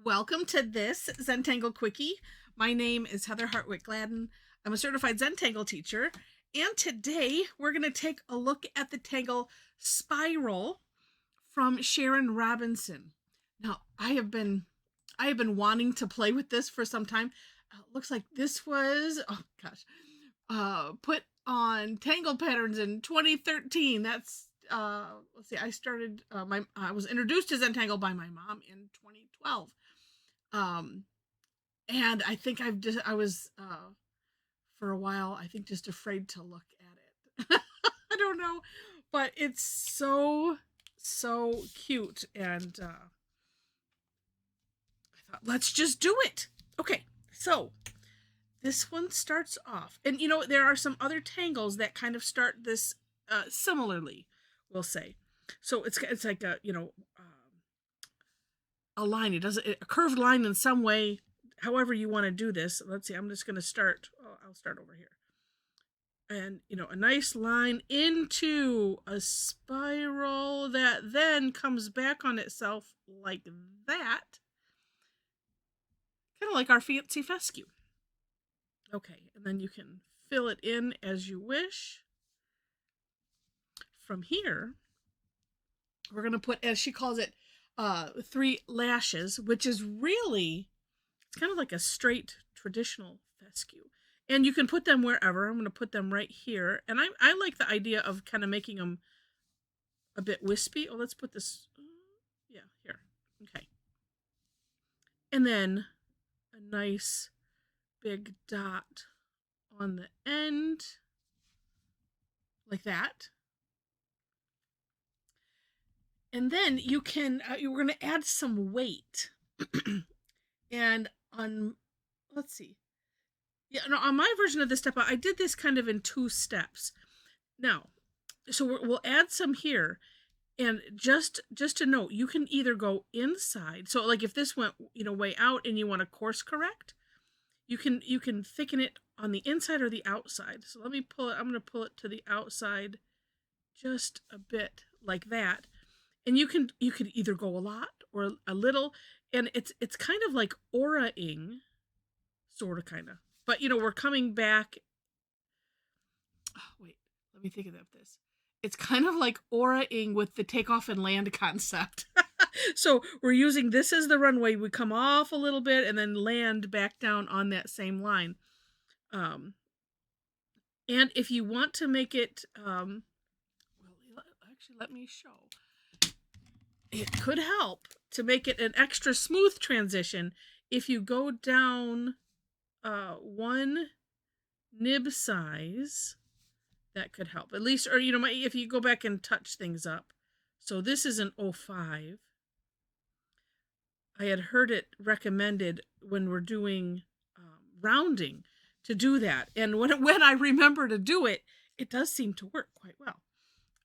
Welcome to this Zentangle Quickie. My name is Heather Hartwick Gladden. I'm a certified Zentangle teacher, and today we're going to take a look at the tangle Sp-Eye-Ryl from Sharon Robinson. Now, I have been wanting to play with this for some time. Looks like this was put on Tangle Patterns in 2013. That's let's see. I was introduced to Zentangle by my mom in 2012. And I think I was for a while, I think just afraid to look at it. I don't know, but it's so cute, and I thought, let's just do it. Okay, so this one starts off, and there are some other tangles that kind of start this similarly, we'll say. So it's like a line. It does a curved line in some way, however you want to do this. Let's see, I'm just going to start. I'll start over here. And, a nice line into a spiral that then comes back on itself like that. Kind of like our fancy fescue. Okay, and then you can fill it in as you wish. From here, we're going to put, as she calls it, 3 lashes, which is really, it's kind of like a straight traditional fescue. And you can put them wherever. I'm going to put them right here. And I like the idea of kind of making them a bit wispy. Oh, let's put this, yeah, here. Okay. And then a nice big dot on the end, like that. And then you can, we're going to add some weight. And on, let's see. Yeah, no, on my version of this step, I did this kind of in 2 steps. Now, so we'll add some here. And just to note, you can either go inside. So like if this went, way out and you want to course correct, you can thicken it on the inside or the outside. So let me pull it. I'm going to pull it to the outside just a bit like that. And you could either go a lot or a little, and it's kind of like aura-ing, sort of, kind of. But we're coming back. Oh, wait, let me think of this. It's kind of like aura-ing with the takeoff and land concept. So we're using this as the runway. We come off a little bit and then land back down on that same line. And if you want to make it, well, actually, let me show. It could help to make it an extra smooth transition if you go down 1 nib size. That could help. At least, or if you go back and touch things up. So this is an 05. I had heard it recommended when we're doing rounding to do that. And when I remember to do it, it does seem to work quite well.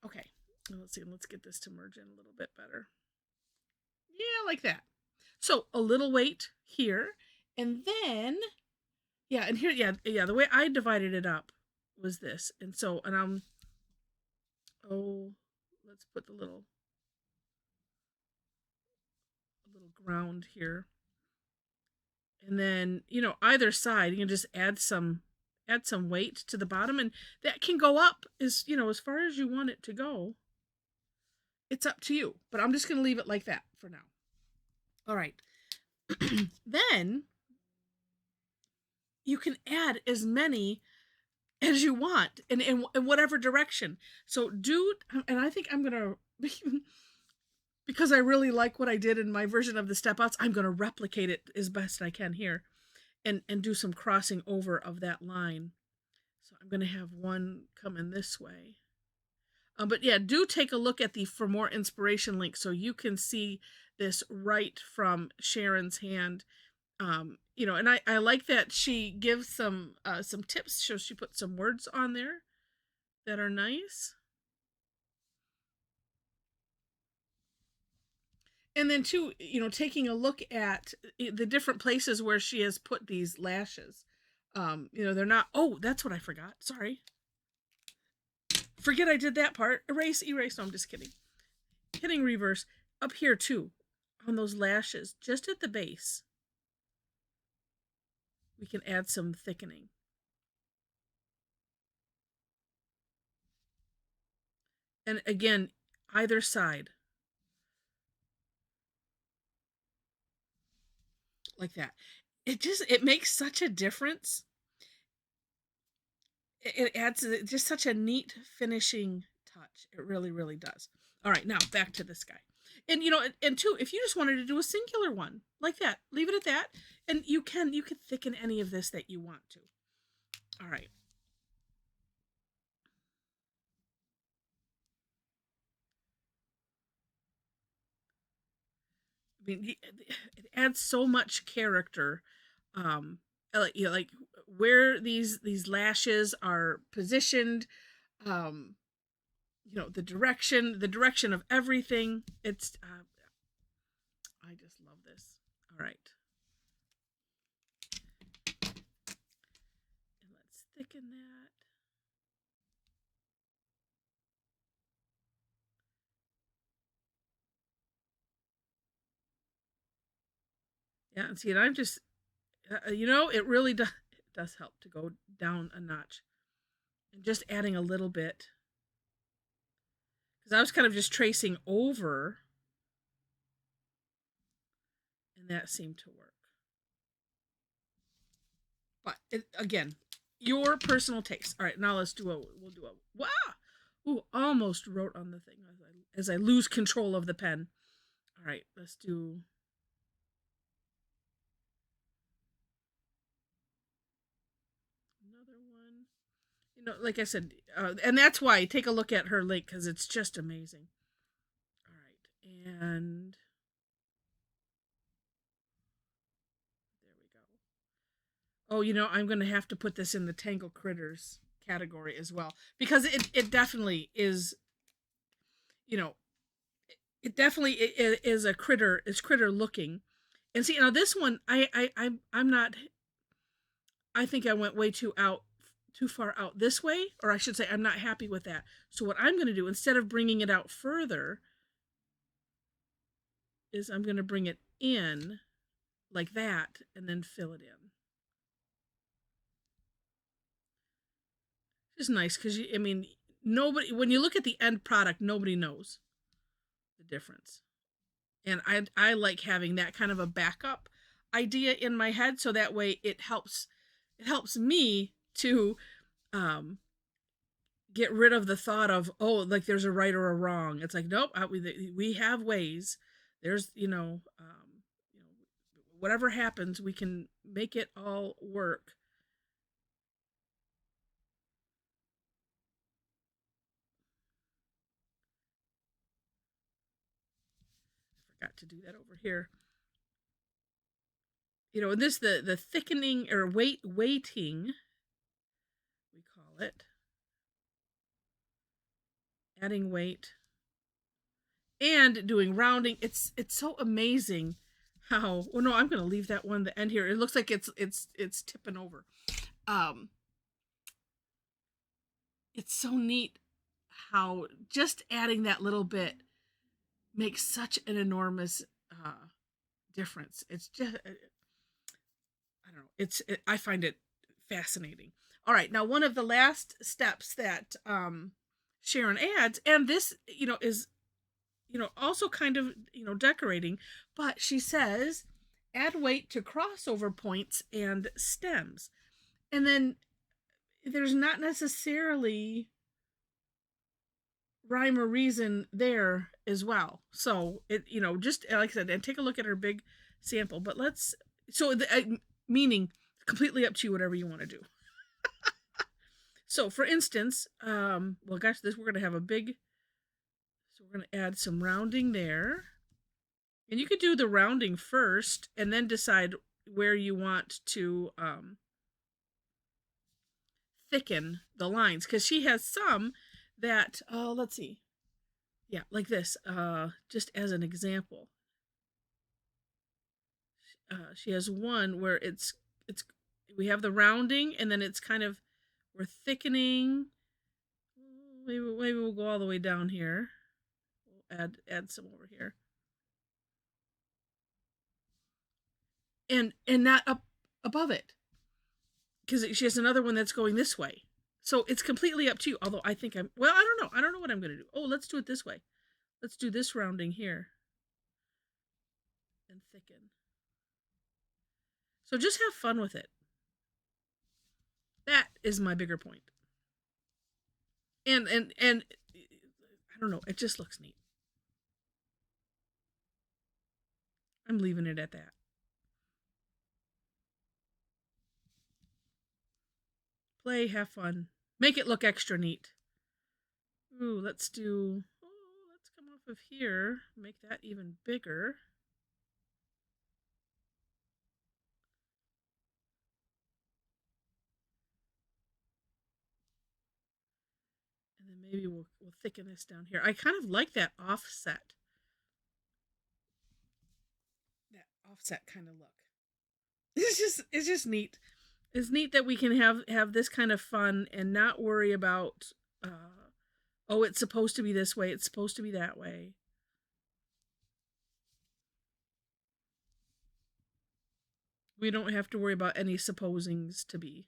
Okay. Let's see. Let's get this to merge in a little bit better. Yeah, like that. So a little weight here, and then, yeah, and here, yeah. The way I divided it up was this, and so, and let's put a little ground here, and then either side you can just add some weight to the bottom, and that can go up as far as you want it to go. It's up to you, but I'm just going to leave it like that for now. All right. Then you can add as many as you want in whatever direction. So and I think I'm going to, because I really like what I did in my version of the step outs, I'm going to replicate it as best I can here and do some crossing over of that line. So I'm going to have one come in this way. But yeah, do take a look at the For More Inspiration link so you can see this right from Sharon's hand. And I like that she gives some tips. So she put some words on there that are nice. And then too, taking a look at the different places where she has put these lashes. They're not, oh, that's what I forgot. Sorry. Forget I did that part. Erase. No, I'm just kidding. Hitting reverse up here too. on those lashes, just at the base, we can add some thickening. And again, either side. Like that. It makes such a difference. It adds just such a neat finishing touch. It really, really does. All right, now back to this guy. And and two, if you just wanted to do a singular one like that, leave it at that. And you can thicken any of this that you want to. All right. I mean, it adds so much character. Like where these lashes are positioned, the direction of everything. It's I just love this. All right, and let's thicken that. Yeah, and see, and I'm just, it really does help to go down a notch, and just adding a little bit, because I was kind of just tracing over, and that seemed to work. But again, your personal taste. All right, now we'll do a wow. Ooh, almost wrote on the thing as I lose control of the pen. All right, let's do. Another one. Like I said, and that's why take a look at her link, because it's just amazing. All right, and there we go. Oh, I'm going to have to put this in the Tangle Critters category as well, because it definitely is. It definitely is a critter. It's critter looking, and see now this one I'm not. I think I went way too far out this way, or I should say I'm not happy with that. So what I'm going to do, instead of bringing it out further, is I'm going to bring it in like that and then fill it in. It's nice because nobody, when you look at the end product, nobody knows the difference. And I like having that kind of a backup idea in my head, so that way it helps me to get rid of the thought of, oh, like there's a right or a wrong. It's like, nope, we have ways. There's whatever happens, we can make it all work. I forgot to do that over here. This the thickening or weighting, we call it. Adding weight and doing rounding. It's so amazing how. Well, no, I'm going to leave that one the end here. It looks like it's tipping over. It's so neat how just adding that little bit makes such an enormous difference. It's just I don't know. I find it fascinating. All right, now one of the last steps that Sharon adds, and this is also kind of decorating, but she says add weight to crossover points and stems, and then there's not necessarily rhyme or reason there as well. So it just like I said, and take a look at her big sample. But meaning completely up to you, whatever you want to do. So for instance, well, gosh, we're going to have a big. So we're going to add some rounding there. And you could do the rounding first and then decide where you want to thicken the lines. Because she has some that, let's see. Yeah, like this, just as an example. She has one where we have the rounding, and then it's kind of, we're thickening. Maybe we'll go all the way down here. We'll add some over here. and not up above it, because she has another one that's going this way. So it's completely up to you. Although I think I don't know. I don't know what I'm going to do. Oh, let's do it this way. Let's do this rounding here and thicken. So just have fun with it. That is my bigger point. And I don't know, it just looks neat. I'm leaving it at that. Play, have fun. Make it look extra neat. Ooh, let's come off of here. Make that even bigger. And then maybe we'll thicken this down here. I kind of like that offset. That offset kind of look. It's just neat. It's neat that we can have this kind of fun and not worry about oh, it's supposed to be this way, it's supposed to be that way. We don't have to worry about any supposings to be.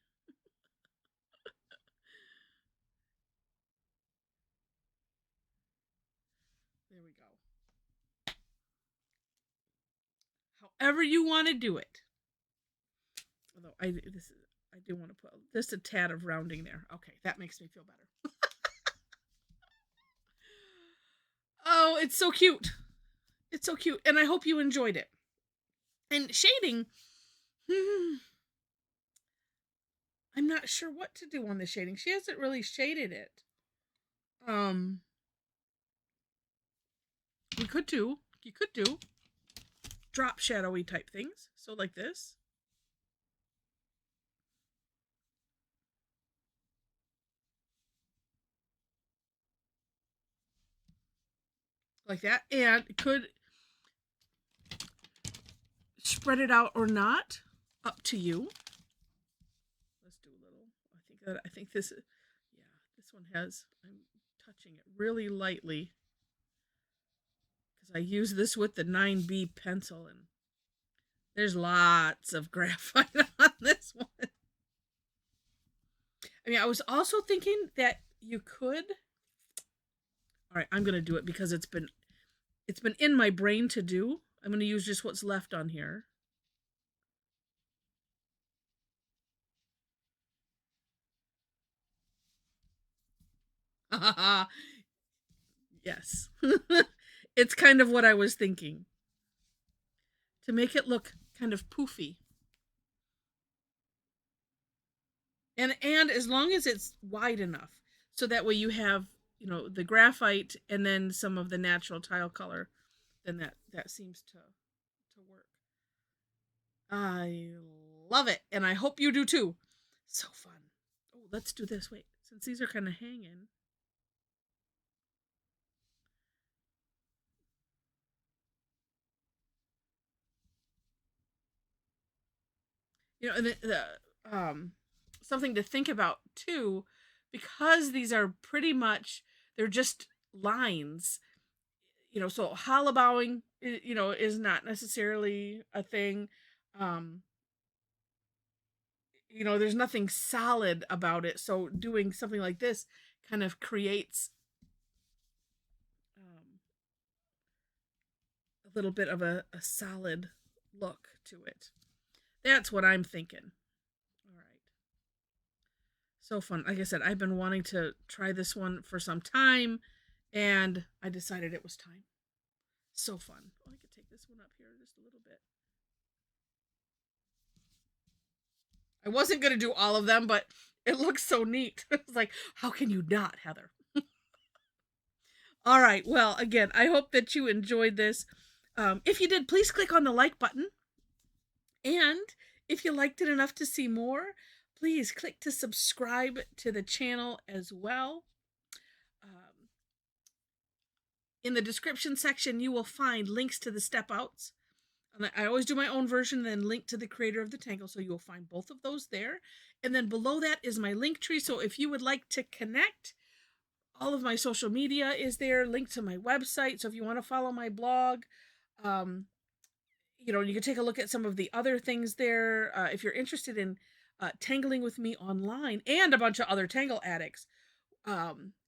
There we go. However you want to do it. Although I do want to put just a tad of rounding there. Okay, that makes me feel better. Oh, it's so cute. It's so cute. And I hope you enjoyed it. And shading, I'm not sure what to do on the shading. She hasn't really shaded it. You could do drop shadowy type things. So like this. Like that. And could spread it out or not. Up to you. Let's do a little. I think this is, yeah, this one has, I'm touching it really lightly. Because I use this with the 9B pencil, and there's lots of graphite on this one. I mean, I was also thinking that you could. All right, I'm gonna do it because it's been in my brain to do. I'm gonna use just what's left on here. Yes. It's kind of what I was thinking. To make it look kind of poofy. And as long as it's wide enough, so that way you have, the graphite and then some of the natural tile color, then that seems to work. I love it, and I hope you do too. So fun. Oh, let's do this. Wait, since these are kind of hanging. And something to think about too, because these are pretty much, they're just lines. So hollowbowing, is not necessarily a thing. There's nothing solid about it. So doing something like this kind of creates a little bit of a solid look to it. That's what I'm thinking. All right. So fun. Like I said, I've been wanting to try this one for some time, and I decided it was time. So fun. Oh, I could take this one up here just a little bit. I wasn't going to do all of them, but it looks so neat. It's like, how can you not, Heather? All right. Well, again, I hope that you enjoyed this. If you did, please click on the like button. And if you liked it enough to see more, please click to subscribe to the channel as well. In the description section, you will find links to the step outs. And I always do my own version and then link to the creator of the tangle, so you will find both of those there. And then below that is my link tree, so if you would like to connect, all of my social media is there, linked to my website. So if you want to follow my blog, you can take a look at some of the other things there. If you're interested in tangling with me online and a bunch of other Tangle addicts,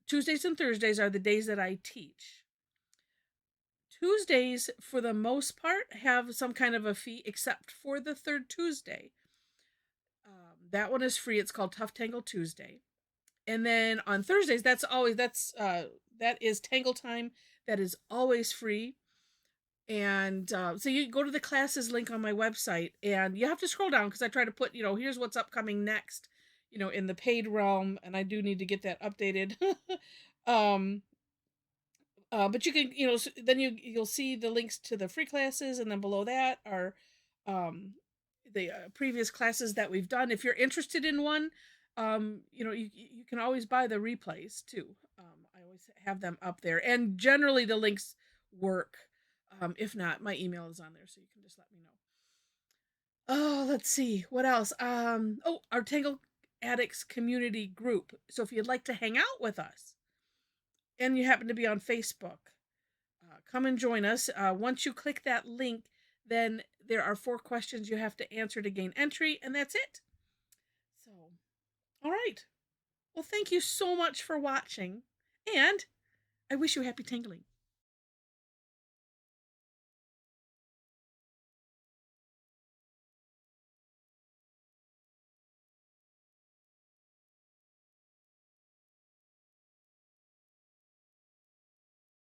Tuesdays and Thursdays are the days that I teach. Tuesdays, for the most part, have some kind of a fee, except for the third Tuesday. That one is free. It's called Tough Tangle Tuesday. And then on Thursdays, that is Tangle Time. That is always free. And so you go to the classes link on my website, and you have to scroll down because I try to put, here's what's upcoming next, in the paid realm, and I do need to get that updated. um, but you can, then you'll see the links to the free classes, and then below that are um, the previous classes that we've done. If you're interested in one, you can always buy the replays too. I always have them up there, and generally the links work. If not, my email is on there, so you can just let me know. Oh, let's see what else. Our Tangle Addicts community group. So if you'd like to hang out with us, and you happen to be on Facebook, come and join us. Once you click that link, then there are 4 questions you have to answer to gain entry, and that's it. So, all right. Well, thank you so much for watching, and I wish you happy tangling.